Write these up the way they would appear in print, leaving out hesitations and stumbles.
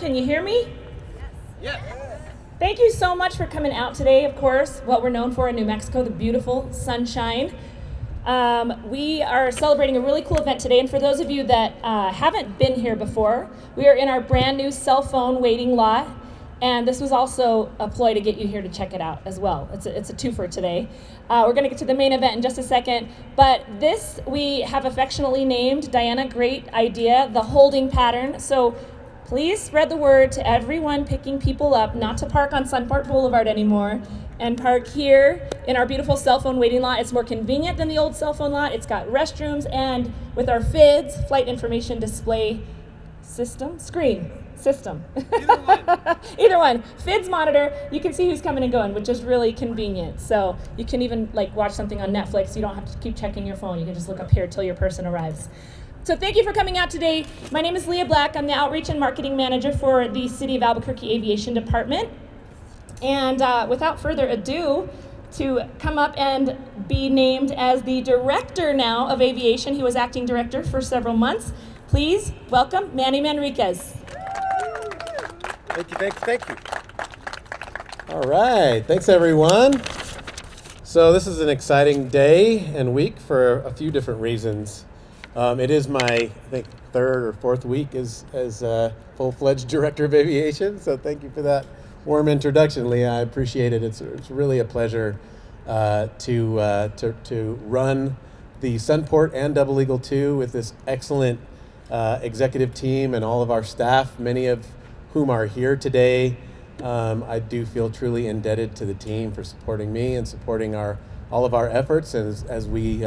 Can you hear me? Yes. Thank you so much for coming out today, of course, what we're known for in New Mexico, the beautiful sunshine. We are celebrating a really cool event today, and for those of you that haven't been here before, we are in our brand new cell phone waiting lot, and this was also a ploy to get you here to check it out as well. It's a twofer today. We're going to get to the main event in just a second, but this we have affectionately named, Diana, great idea, the holding pattern. So please spread the word to everyone picking people up not to park on Sunport Boulevard anymore and park here in our beautiful cell phone waiting lot. It's more convenient than the old cell phone lot. It's got restrooms, and with our FIDS, flight information display system. Either one. FIDS monitor, you can see who's coming and going, which is really convenient. So you can even watch something on Netflix. You don't have to keep checking your phone. You can just look up here till your person arrives. So thank you for coming out today. My name is Leah Black. I'm the Outreach and Marketing Manager for the City of Albuquerque Aviation Department. And without further ado, to come up and be named as the Director now of Aviation, he was Acting Director for several months. Please welcome Manny Manriquez. Thank you. All right, thanks everyone. So this is an exciting day and week for a few different reasons. It is my, I think, third or fourth week as full-fledged Director of Aviation, so thank you for that warm introduction, Leah. I appreciate it. It's really a pleasure to run the Sunport and Double Eagle 2 with this excellent executive team and all of our staff, many of whom are here today. I do feel truly indebted to the team for supporting me and supporting all of our efforts as we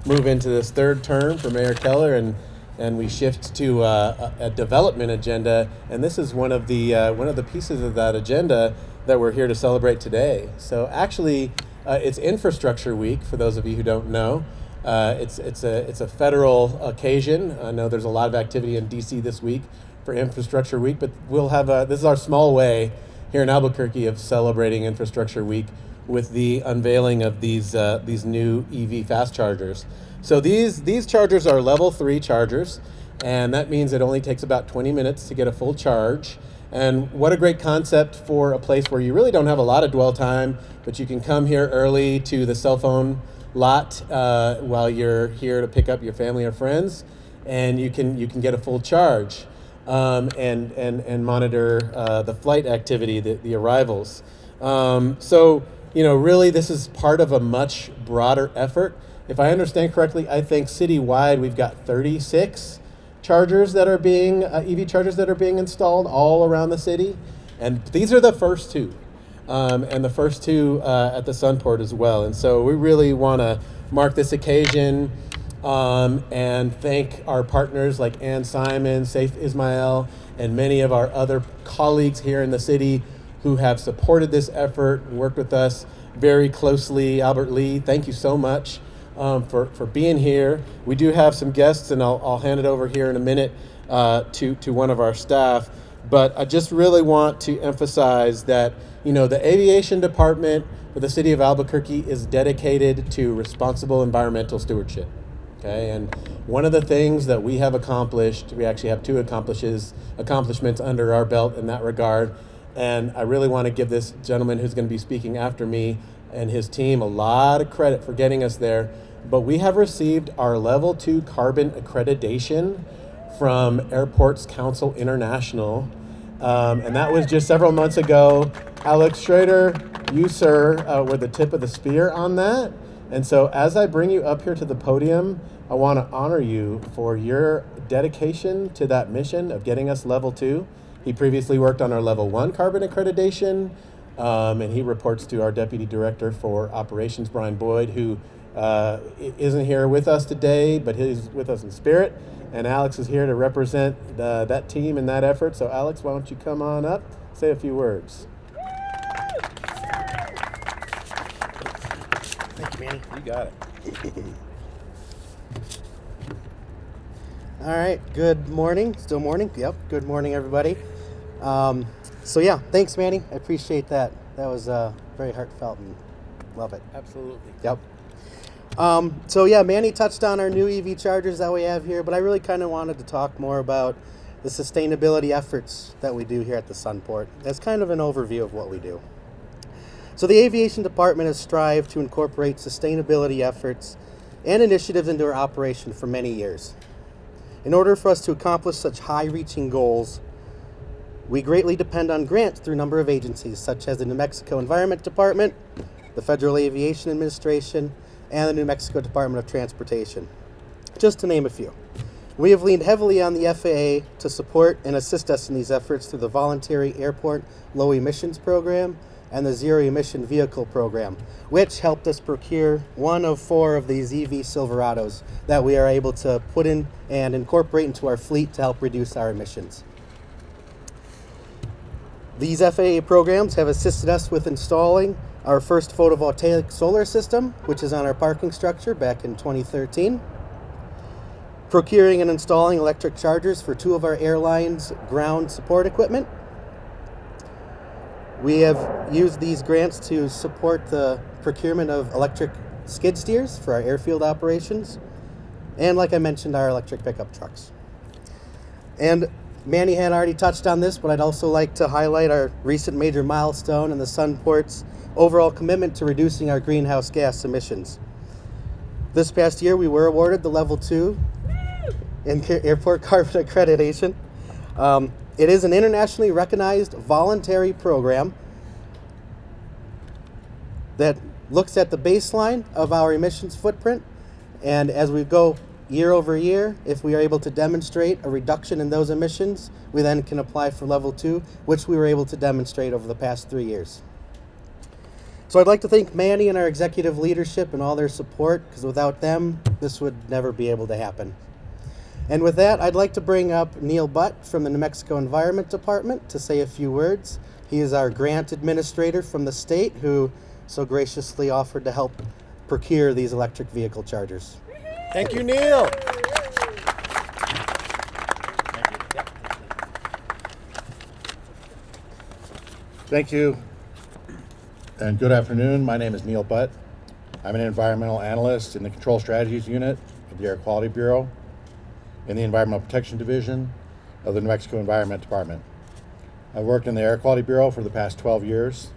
move into this third term for Mayor Keller and we shift to a development agenda. And this is one of the pieces of that agenda that we're here to celebrate today. So actually, it's Infrastructure Week for those of you who don't know. It's a federal occasion. I know there's a lot of activity in DC this week for Infrastructure Week, but we'll have this is our small way here in Albuquerque of celebrating Infrastructure Week with the unveiling of these new EV fast chargers. So these chargers are level 3 chargers, and that means it only takes about 20 minutes to get a full charge. And what a great concept for a place where you really don't have a lot of dwell time, but you can come here early to the cell phone lot while you're here to pick up your family or friends, and you can get a full charge. And monitor the flight activity, the arrivals. So, really this is part of a much broader effort. If I understand correctly, I think citywide we've got 36 chargers that are being, EV chargers that are being installed all around the city. And these are the first two, and the first two at the Sunport as well. And so we really want to mark this occasion and thank our partners like Ann Simon, Saif Ismail, and many of our other colleagues here in the city who have supported this effort and worked with us very closely. Albert Lee, thank you so much for being here. We do have some guests, and I'll hand it over here in a minute to one of our staff. But I just really want to emphasize that, the Aviation Department for the City of Albuquerque is dedicated to responsible environmental stewardship. Okay, and one of the things that we have accomplished, we actually have two accomplishments under our belt in that regard. And I really want to give this gentleman who's going to be speaking after me and his team a lot of credit for getting us there. But we have received our level 2 carbon accreditation from Airports Council International. And that was just several months ago. Alex Schrader, you, sir, were the tip of the spear on that. And so as I bring you up here to the podium, I want to honor you for your dedication to that mission of getting us level 2. He previously worked on our level 1 carbon accreditation, and he reports to our Deputy Director for Operations, Brian Boyd, who isn't here with us today, but he's with us in spirit. And Alex is here to represent that team in that effort. So Alex, why don't you come on up, say a few words. Thank you, Manny. You got it. All right, good morning. Still morning? Yep, good morning, everybody. So yeah, thanks, Manny. I appreciate that. That was very heartfelt and love it. Absolutely. Yep. So yeah, Manny touched on our new EV chargers that we have here, but I really kind of wanted to talk more about the sustainability efforts that we do here at the Sunport as kind of an overview of what we do. So the Aviation Department has strived to incorporate sustainability efforts and initiatives into our operation for many years. In order for us to accomplish such high-reaching goals, we greatly depend on grants through a number of agencies such as the New Mexico Environment Department, the Federal Aviation Administration, and the New Mexico Department of Transportation, just to name a few. We have leaned heavily on the FAA to support and assist us in these efforts through the Voluntary Airport Low Emissions Program and the Zero Emission Vehicle Program, which helped us procure one of 4 of these EV Silverados that we are able to put in and incorporate into our fleet to help reduce our emissions. These FAA programs have assisted us with installing our first photovoltaic solar system, which is on our parking structure back in 2013. Procuring and installing electric chargers for 2 of our airlines' ground support equipment. We have used these grants to support the procurement of electric skid steers for our airfield operations. And like I mentioned, our electric pickup trucks. And Manny had already touched on this, but I'd also like to highlight our recent major milestone in the Sunport's overall commitment to reducing our greenhouse gas emissions. This past year, we were awarded the Level 2 in Airport Carbon Accreditation. It is an internationally recognized voluntary program that looks at the baseline of our emissions footprint, and as we go year over year, if we are able to demonstrate a reduction in those emissions, we then can apply for Level 2, which we were able to demonstrate over the past 3 years. So I'd like to thank Manny and our executive leadership and all their support, because without them, this would never be able to happen. And with that, I'd like to bring up Neil Butt from the New Mexico Environment Department to say a few words. He is our grant administrator from the state who so graciously offered to help procure these electric vehicle chargers. Thank you, Neil. Thank you, and good afternoon. My name is Neil Butt. I'm an environmental analyst in the Control Strategies Unit of the Air Quality Bureau in the Environmental Protection Division of the New Mexico Environment Department. I've worked in the Air Quality Bureau for the past 12 years.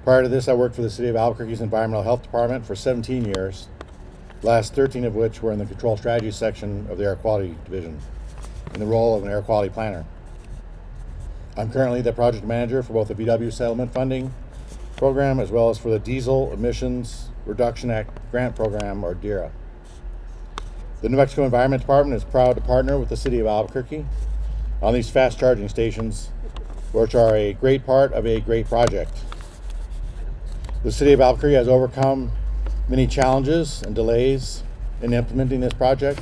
Prior to this, I worked for the City of Albuquerque's Environmental Health Department for 17 years, the last 13 of which were in the Control Strategies section of the Air Quality Division in the role of an air quality planner. I'm currently the project manager for both the VW Settlement Funding Program as well as for the Diesel Emissions Reduction Act Grant Program, or DERA. The New Mexico Environment Department is proud to partner with the City of Albuquerque on these fast charging stations, which are a great part of a great project. The City of Albuquerque has overcome many challenges and delays in implementing this project.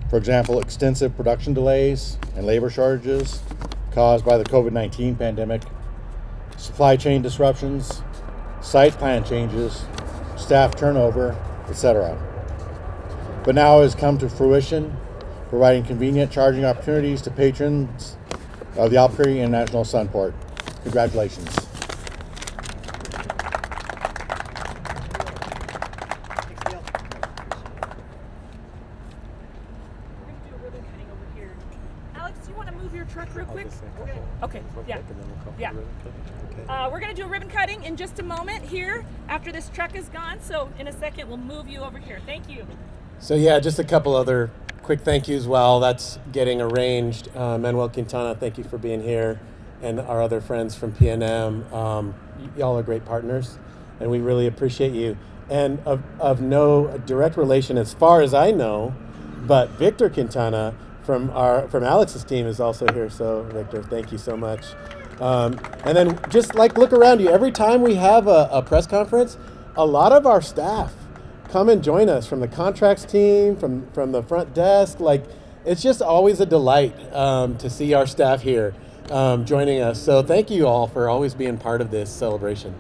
For example, extensive production delays and labor shortages caused by the COVID-19 pandemic, supply chain disruptions, site plan changes, staff turnover, etc. But now it has come to fruition, providing convenient charging opportunities to patrons of the Albuquerque International Sunport. Congratulations. Okay, yeah. We're going to do a ribbon cutting in just a moment here after this truck is gone. So in a second, we'll move you over here. Thank you. So yeah, just a couple other quick thank yous while that's getting arranged. Manuel Quintana, thank you for being here, and our other friends from PNM. Y'all are great partners, and we really appreciate you. And of no direct relation as far as I know, but Victor Quintana from Alex's team is also here. So Victor, thank you so much. And then just like look around you. Every time we have a press conference, a lot of our staff come and join us from the contracts team, from the front desk. Like, it's just always a delight to see our staff here joining us. So thank you all for always being part of this celebration.